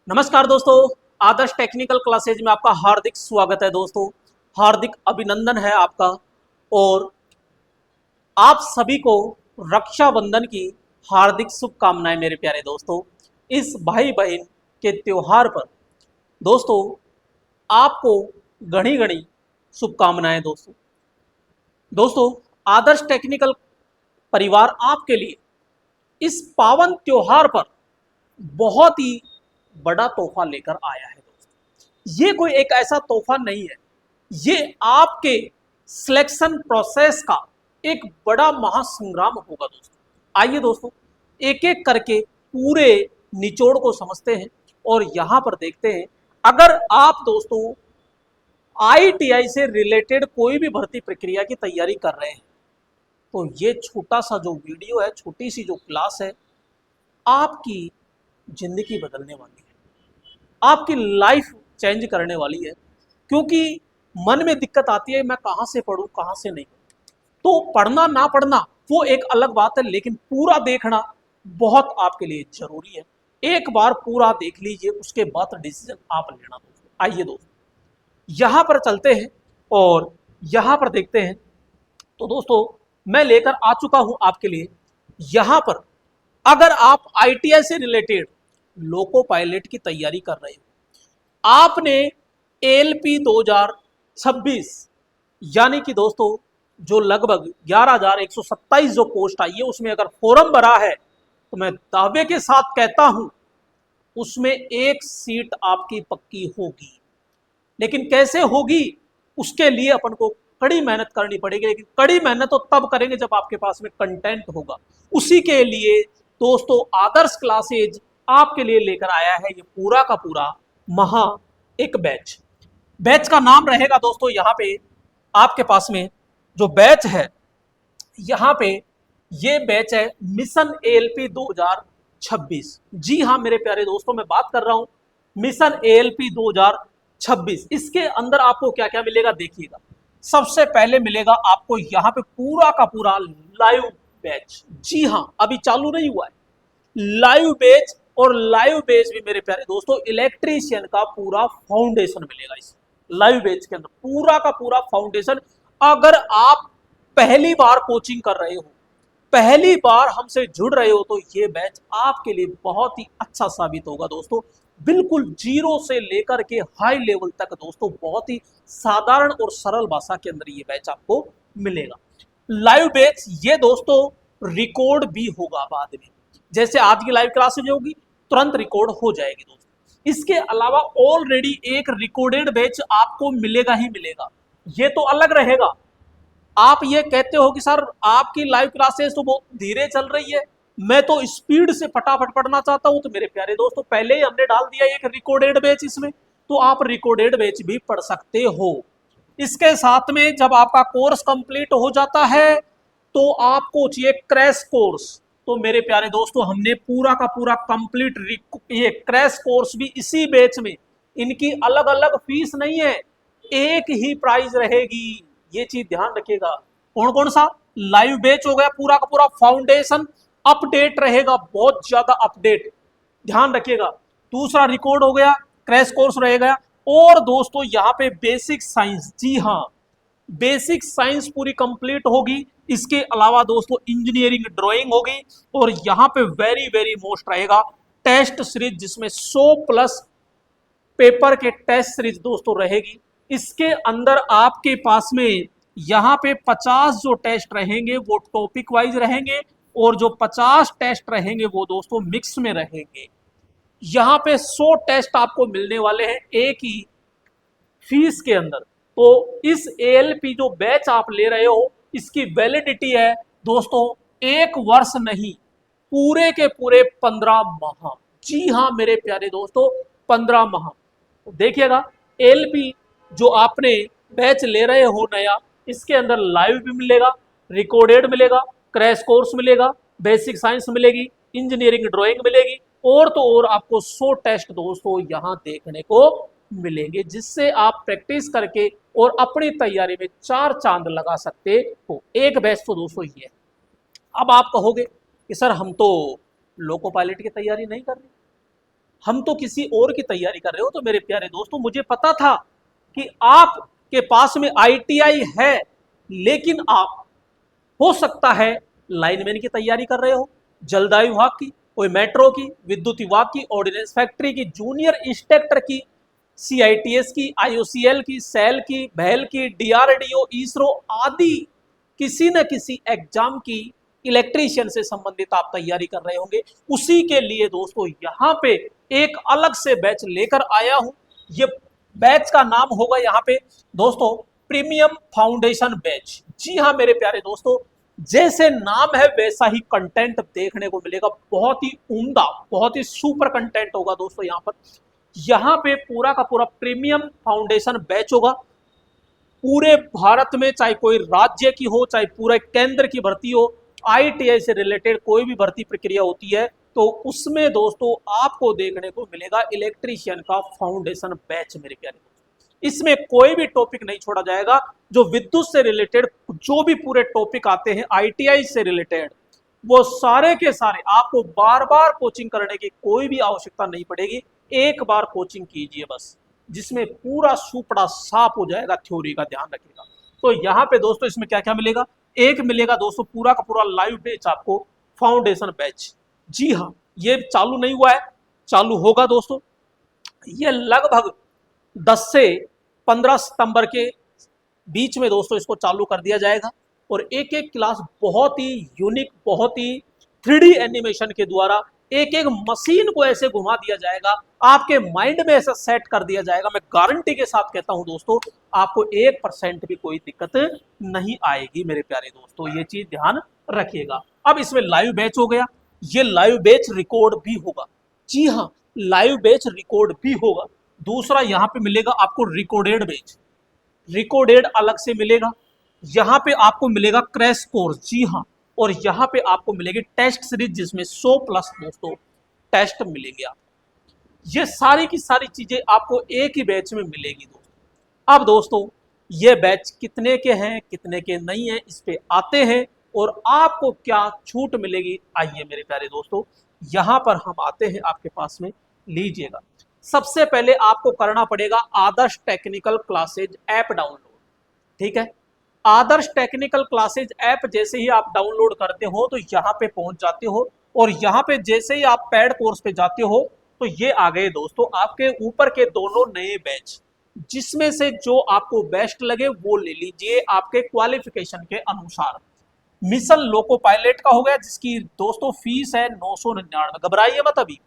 नमस्कार दोस्तों, आदर्श technical classes में आपका हार्दिक स्वागत है। दोस्तों, हार्दिक अभिनंदन है आपका। और आप सभी को रक्षाबंधन की हार्दिक शुभकामनाएं मेरे प्यारे दोस्तों। इस भाई बहन के त्योहार पर दोस्तों आपको घनी घनी शुभकामनाएं दोस्तों। दोस्तों, आदर्श टेक्निकल परिवार आपके लिए इस पावन त्योहार पर बहुत ही बड़ा तोहफा लेकर आया है दोस्तों। ये कोई एक ऐसा तोहफा नहीं है, ये आपके सिलेक्शन प्रोसेस का एक बड़ा महासंग्राम होगा दोस्तों। आइए दोस्तों, एक एक करके पूरे निचोड़ को समझते हैं और यहां पर देखते हैं। अगर आप दोस्तों आईटीआई से रिलेटेड कोई भी भर्ती प्रक्रिया की तैयारी कर रहे हैं तो ये छोटा सा जो वीडियो है, छोटी सी जो क्लास है, आपकी जिंदगी बदलने वाली है, आपकी लाइफ चेंज करने वाली है। क्योंकि मन में दिक्कत आती है, मैं कहाँ से पढ़ूँ कहाँ से नहीं। तो पढ़ना ना पढ़ना वो एक अलग बात है, लेकिन पूरा देखना बहुत आपके लिए जरूरी है। एक बार पूरा देख लीजिए, उसके बाद डिसीजन आप लेना दोस्तों। आइए दोस्तों, यहाँ पर चलते हैं और यहाँ पर देखते हैं। तो दोस्तों, मैं लेकर आ चुका हूं आपके लिए यहाँ पर। अगर आप आईटीआई से रिलेटेड लोको पायलट की तैयारी कर रहे हो, आपने एलपी 2026 यानी कि दोस्तों जो लगभग 11,127 जो पोस्ट आई है, उसमें अगर फॉर्म भरा है तो मैं दावे के साथ कहता हूं उसमें एक सीट आपकी पक्की होगी। लेकिन कैसे होगी, उसके लिए अपन को कड़ी मेहनत करनी पड़ेगी। लेकिन कड़ी मेहनत तो तब करेंगे जब आपके पास में कंटेंट होगा। उसी के लिए दोस्तों आदर्श क्लासेज आपके लिए लेकर आया है ये पूरा का पूरा महा एक बैच। बैच का नाम रहेगा दोस्तों, यहाँ पे आपके पास में जो बैच है, यहाँ पे ये बैच है मिशन एएलपी 2026। जी हाँ मेरे प्यारे दोस्तों, मैं बात कर रहा हूं मिशन एएलपी 2026। इसके अंदर आपको क्या क्या मिलेगा देखिएगा। सबसे पहले मिलेगा आपको यहाँ पे पूरा का पूरा लाइव बैच। जी हाँ, अभी चालू नहीं हुआ है लाइव बैच। और लाइव बैच भी मेरे प्यारे दोस्तों इलेक्ट्रीशियन का पूरा फाउंडेशन मिलेगा। इस लाइव बैच के अंदर पूरा का पूरा फाउंडेशन। अगर आप पहली बार कोचिंग कर रहे हो, पहली बार हमसे जुड़ रहे हो, तो ये बैच आपके लिए बहुत ही अच्छा साबित होगा दोस्तों। बिल्कुल जीरो से लेकर के हाई लेवल तक दोस्तों, बहुत ही साधारण और सरल भाषा के अंदर ये बैच आपको मिलेगा। लाइव बैच ये दोस्तों रिकॉर्ड भी होगा बाद में, जैसे आज की लाइव क्लासेज होगी तुरंत रिकॉर्ड हो जाएगी दोस्तों। इसके अलावा ऑलरेडी एक रिकॉर्डेड बैच आपको मिलेगा ही मिलेगा, ये तो अलग रहेगा। आप ये कहते हो कि सर आपकी लाइव क्लासेस तो बहुत धीरे चल रही है, मैं तो स्पीड से फटाफट पढ़ना चाहता हूं, तो मेरे प्यारे दोस्तों पहले ही हमने डाल दिया एक रिकॉर्डेड बैच इसमें, तो आप रिकॉर्डेड बैच भी पढ़ सकते हो। इसके साथ में जब आपका कोर्स कंप्लीट हो जाता है तो आपको चाहिए क्रैश कोर्स। तो मेरे प्यारे दोस्तों हमने पूरा का पूरा कंप्लीट ये क्रैश कोर्स भी इसी बैच में, इनकी अलग अलग फीस नहीं है, एक ही प्राइस रहेगी। ये चीज ध्यान रखिएगा। कौन कौन सा? लाइव बैच हो गया, पूरा का पूरा फाउंडेशन अपडेट रहेगा, बहुत ज्यादा अपडेट, ध्यान रखिएगा। दूसरा रिकॉर्ड हो गया, क्रैश कोर्स रहेगा। और दोस्तों यहाँ पे बेसिक साइंस, जी हाँ बेसिक साइंस पूरी कंप्लीट होगी। इसके अलावा दोस्तों इंजीनियरिंग ड्राइंग होगी। और यहाँ पे वेरी वेरी मोस्ट रहेगा टेस्ट सीरीज, जिसमें 100 प्लस पेपर के टेस्ट सीरीज दोस्तों रहेगी। इसके अंदर आपके पास में यहाँ पे 50 जो टेस्ट रहेंगे वो टॉपिक वाइज रहेंगे, और जो 50 टेस्ट रहेंगे वो दोस्तों मिक्स में रहेंगे। यहाँ पे 100 टेस्ट आपको मिलने वाले हैं एक ही फीस के अंदर। तो इस एएलपी जो बैच आप ले रहे हो, इसकी वैलिडिटी है दोस्तों 1 वर्ष नहीं, पूरे के पूरे 15 माह। जी हाँ मेरे प्यारे दोस्तों 15 माह। तो देखिएगा एएलपी जो आपने बैच ले रहे हो नया, इसके अंदर लाइव भी मिलेगा, रिकॉर्डेड मिलेगा, क्रैश कोर्स मिलेगा, बेसिक साइंस मिलेगी, इंजीनियरिंग ड्राइंग मिलेगी, और तो और आपको 100 टेस्ट दोस्तों यहाँ देखने को मिलेंगे, जिससे आप प्रैक्टिस करके और अपनी तैयारी में 4 चांद लगा सकते हो। एक बैच तो दोस्तों ये है। अब आप कहोगे कि सर हम तो लोको पायलट की तैयारी नहीं कर रहे, हम तो किसी और की तैयारी कर रहे हो। तो मेरे प्यारे दोस्तों, मुझे पता था कि आपके पास में आईटीआई है, लेकिन आप हो सकता है लाइनमैन की तैयारी कर रहे हो, जलदायु विभाग की, कोई मेट्रो की, विद्युत विभाग की, ऑर्डिनेंस फैक्ट्री की, जूनियर इंस्पेक्टर की, सीआईटीएस की, आईओसीएल की, सेल की, भेल की, डीआरडीओ, इसरो आदि किसी न किसी एग्जाम की इलेक्ट्रीशियन से संबंधित आप तैयारी कर रहे होंगे। उसी के लिए दोस्तों यहाँ पे एक अलग से बैच लेकर आया हूं। ये बैच का नाम होगा यहाँ पे दोस्तों प्रीमियम फाउंडेशन बैच। जी हाँ मेरे प्यारे दोस्तों, जैसे नाम है वैसा ही कंटेंट देखने को मिलेगा। बहुत ही उम्दा, बहुत ही सुपर कंटेंट होगा दोस्तों। यहाँ पे पूरा का पूरा प्रीमियम फाउंडेशन बैच होगा। पूरे भारत में चाहे कोई राज्य की हो, चाहे पूरे केंद्र की भर्ती हो, आईटीआई से रिलेटेड कोई भी भर्ती प्रक्रिया होती है तो उसमें दोस्तों आपको देखने को मिलेगा इलेक्ट्रीशियन का फाउंडेशन बैच मेरे प्यारे दोस्तों। इसमें कोई भी टॉपिक नहीं छोड़ा जाएगा। जो विद्युत से रिलेटेड जो भी पूरे टॉपिक आते हैं आईटीआई से रिलेटेड, वो सारे के सारे आपको बार बार कोचिंग करने की कोई भी आवश्यकता नहीं पड़ेगी। एक बार कोचिंग कीजिए बस, जिसमें पूरा सुपड़ा साफ हो जाएगा। थ्योरी का ध्यान रखिएगा। तो यहाँ पे दोस्तों इसमें क्या क्या मिलेगा, एक मिलेगा दोस्तों पूरा का पूरा लाइव बैच आपको, फाउंडेशन बैच। जी हाँ, ये चालू नहीं हुआ है, चालू होगा दोस्तों। ये लगभग 10 से 15 सितंबर के बीच में दोस्तों इसको चालू कर दिया जाएगा। और एक एक क्लास बहुत ही यूनिक, बहुत ही 3D एनिमेशन के द्वारा एक एक मशीन को ऐसे घुमा दिया जाएगा, आपके माइंड में ऐसा सेट कर दिया जाएगा। मैं गारंटी के साथ कहता हूं दोस्तों, आपको 1% भी कोई दिक्कत नहीं आएगी मेरे प्यारे दोस्तों। ये चीज ध्यान रखिएगा। अब इसमें लाइव बैच हो गया, ये लाइव बैच रिकॉर्ड भी होगा। जी हाँ, लाइव बैच रिकॉर्ड भी होगा। दूसरा यहाँ पे मिलेगा आपको रिकॉर्डेड बैच, रिकॉर्डेड अलग से मिलेगा। यहाँ पे आपको मिलेगा क्रैश कोर्स। जी हाँ, और यहाँ पे आपको मिलेगी टेस्ट सीरीज, जिसमें 100 प्लस दोस्तों टेस्ट मिलेंगे आपको। ये सारी की सारी चीजें आपको एक ही बैच में मिलेगी दोस्तों। अब दोस्तों ये बैच कितने के हैं, कितने के नहीं हैं, इस पे आते हैं और आपको क्या छूट मिलेगी। आइए मेरे प्यारे दोस्तों, यहाँ पर हम आते हैं आपके पास में, लीजिएगा। सबसे पहले आपको करना पड़ेगा आदर्श टेक्निकल क्लासेज ऐप डाउनलोड। ठीक है, आदर्श टेक्निकल क्लासेज ऐप जैसे ही आप डाउनलोड करते हो तो यहाँ पे पहुंच जाते हो, और यहाँ पे जैसे ही आप पेड कोर्स पे जाते हो तो ये आ गए दोस्तों आपके ऊपर के दोनों नए बैच। जिसमें से जो आपको बेस्ट लगे वो ले लीजिए आपके क्वालिफिकेशन के अनुसार। मिशन लोको पायलट का हो गया, जिसकी दोस्तों फीस है 999। घबराइए मत, अभी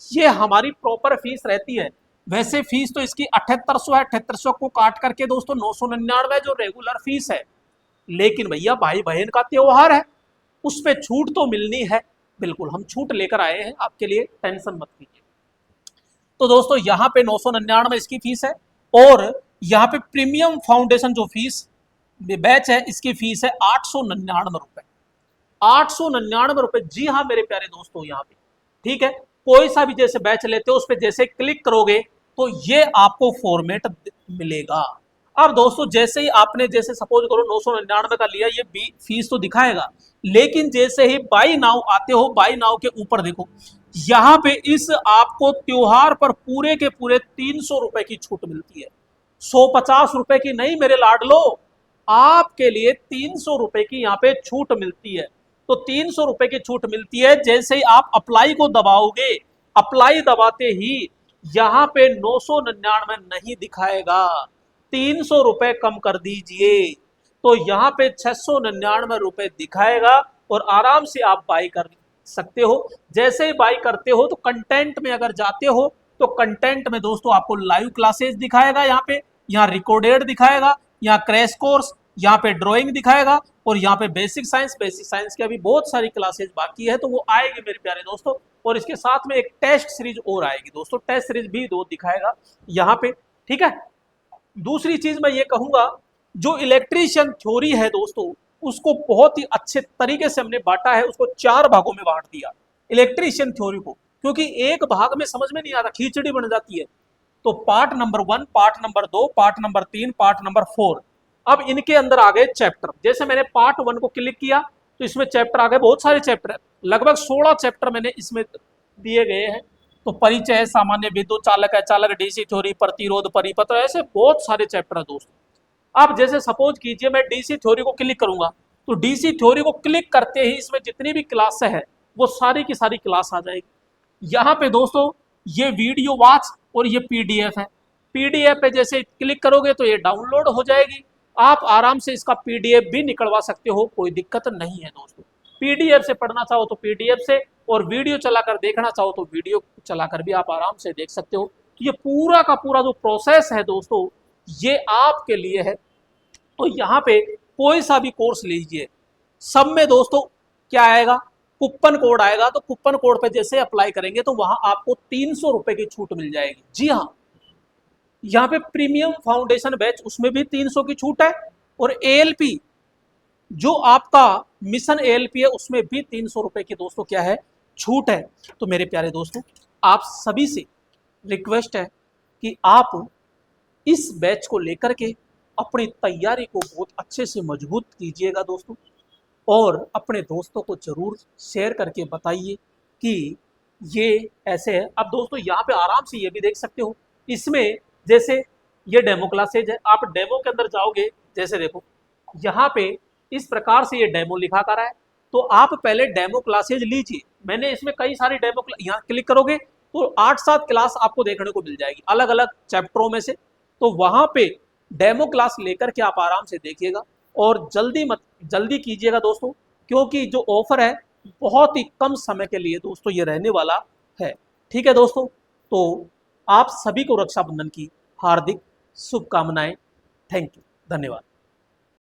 ये हमारी प्रॉपर फीस रहती है। वैसे फीस तो इसकी 7800 है, 7800 को काट करके दोस्तों 999 जो रेगुलर फीस है। लेकिन भैया भाई बहन का त्योहार है, उस पर छूट तो मिलनी है। बिल्कुल हम छूट लेकर आए हैं आपके लिए, टेंशन मत कीजिए। तो दोस्तों यहाँ पे 999 इसकी फीस है, और यहाँ पे प्रीमियम फाउंडेशन जो फीस बैच है इसकी फीस है 899 रुपए। 899 रुपए। जी हाँ मेरे प्यारे दोस्तों, यहाँ पे ठीक है, कोई सा भी जैसे बैच लेते हो उस पर जैसे क्लिक करोगे तो ये आपको फॉर्मेट मिलेगा। अब दोस्तों जैसे ही आपने, जैसे सपोज करो 999 का लिया, ये फीस तो दिखाएगा, लेकिन जैसे ही बाई नाउ आते हो, बाई नाउ के ऊपर देखो, यहाँ पे इस आपको त्योहार पर पूरे के पूरे 300 रुपए की छूट मिलती है। 150 रुपए की नहीं मेरे लाडलो, आपके लिए 300 रुपए की यहाँ पे छूट मिलती है। तो 300 रुपए की छूट मिलती है। जैसे ही आप अप्लाई को दबाओगे, अप्लाई दबाते ही यहाँ पे 999 नहीं दिखाएगा, 300 रुपए कम कर दीजिए तो यहाँ पे 699 रुपए दिखाएगा, और आराम से आप बाई कर सकते हो। जैसे ही बाई करते हो तो कंटेंट में अगर जाते हो तो कंटेंट में दोस्तों आपको लाइव क्लासेस दिखाएगा, यहाँ रिकॉर्डेड दिखाएगा, यहाँ क्रैश कोर्स, यहाँ पे ड्राइंग दिखाएगा, और यहाँ पे बेसिक साइंस की अभी बहुत सारी क्लासेस बाकी है, तो वो आएगी मेरे प्यारे दोस्तों। और इसके साथ में एक टेस्ट सीरीज और आएगी दोस्तों, टेस्ट सीरीज भी 2 दिखाएगा यहाँ पे। ठीक है, दूसरी चीज मैं ये कहूंगा, जो इलेक्ट्रीशियन थ्योरी है दोस्तों, उसको बहुत ही अच्छे तरीके से हमने बांटा है, उसको 4 भागों में बांट दिया इलेक्ट्रीशियन थ्योरी को, क्योंकि एक भाग में समझ में नहीं आता, खिचड़ी बन जाती है। तो part number 1, part number 2, part number 3, part number 4। अब इनके अंदर आ गए चैप्टर। जैसे मैंने पार्ट 1 को क्लिक किया तो इसमें चैप्टर आ गए, बहुत सारे चैप्टर, लगभग 16 चैप्टर मैंने इसमें दिए गए हैं। तो परिचय है, सामान्य विद्युत चालक है, चालक, डीसी थ्योरी, प्रतिरोध, परिपत्र, ऐसे बहुत सारे चैप्टर है दोस्तों। आप जैसे सपोज कीजिए मैं डीसी थ्योरी को क्लिक करूंगा, तो डीसी थ्योरी को क्लिक करते ही इसमें जितनी भी क्लास है वो सारी की सारी क्लास आ जाएगी। यहाँ पे दोस्तों ये वीडियो वॉच और ये पीडीएफ है। पीडीएफ पे जैसे क्लिक करोगे तो ये डाउनलोड हो जाएगी, आप आराम से इसका पीडीएफ भी निकलवा सकते हो, कोई दिक्कत नहीं है दोस्तों। पीडीएफ से पढ़ना चाहो तो पीडीएफ से, और वीडियो चलाकर देखना चाहो तो वीडियो चलाकर भी आप आराम से देख सकते हो। तो ये पूरा का पूरा जो प्रोसेस है दोस्तों ये आपके लिए है। तो यहाँ पे कोई सा भी कोर्स लीजिए, सब में दोस्तों क्या आएगा, कूपन कोड आएगा। तो कूपन कोड पे जैसे अप्लाई करेंगे तो वहां आपको 300 रुपए की छूट मिल जाएगी। जी हाँ, यहाँ पे प्रीमियम फाउंडेशन बैच उसमें भी 300 की छूट है, और एएलपी जो आपका मिशन एएलपी है उसमें भी 300 रुपए की दोस्तों क्या है, छूट है। तो मेरे प्यारे दोस्तों आप सभी से रिक्वेस्ट है कि आप इस बैच को लेकर के अपनी तैयारी को बहुत अच्छे से मजबूत कीजिएगा दोस्तों, और अपने दोस्तों को जरूर शेयर करके बताइए कि ये ऐसे है। अब दोस्तों यहाँ पे आराम से ये भी देख सकते हो, इसमें जैसे ये डेमो क्लासेज है, आप डेमो के अंदर जाओगे, जैसे देखो यहाँ पे इस प्रकार से ये डेमो लिखा कर रहा है। तो आप पहले डेमो क्लासेज लीजिए, मैंने इसमें कई सारी डेमो, यहाँ क्लिक करोगे तो 8-7 क्लास आपको देखने को मिल जाएगी अलग अलग चैप्टरों में से। तो वहां पे डेमो क्लास लेकर के आप आराम से देखिएगा, और जल्दी कीजिएगा दोस्तों, क्योंकि जो ऑफर है बहुत ही कम समय के लिए दोस्तों ये रहने वाला है। ठीक है दोस्तों, तो आप सभी को रक्षाबंधन की हार्दिक शुभकामनाएं। थैंक यू, धन्यवाद।